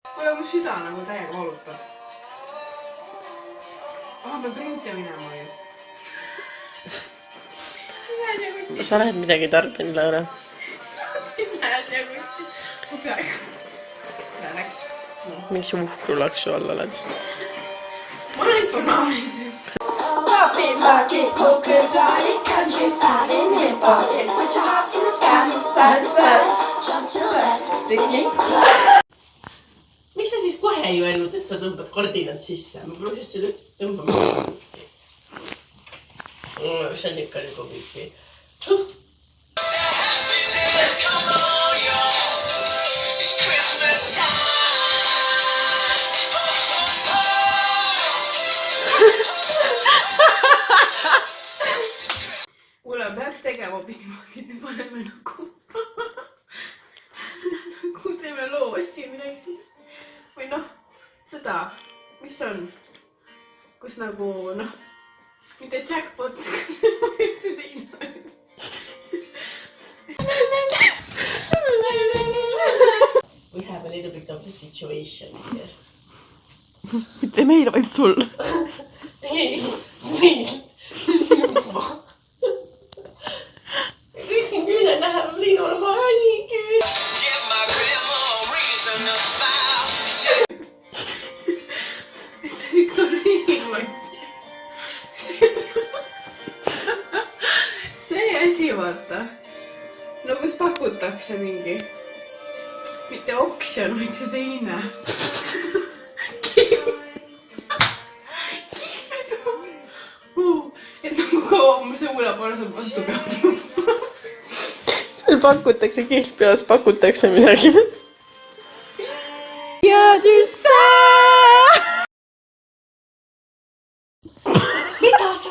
kuule, mu süda nagu täiega valutab. Me printi minema ju. Sa oled midagi tarbinud, Laura? Miks uhkrulaksu all oled? Ma olen ikka naamid. Miks sa siis kohe ei öelnud, et sa tõmbad kordinad sisse? Ma pluss ütlesin, et tõmbame. See on ikka nagu püki. Kuule, peaks tegema pisnimaagi, et me paneme nagu teeme loosi midagi siis. Või noh, seda, mis on, kus nagu noh, mitte jackpot, see teine. We have a little bit of a situation here. Mitte meil, vaid sul. Ei, meil. See on sinu ma. Kõik on küüned läheb liiga olema häniküün. Ikka riivaid. See asi vaata. No kus pakutakse mingi. Mitte oksjon, vaid see teine. Et nagu kaua mu suula poole saab vastu peab. Seal pakutakse kihlpeas, pakutakse midagi. Mida sa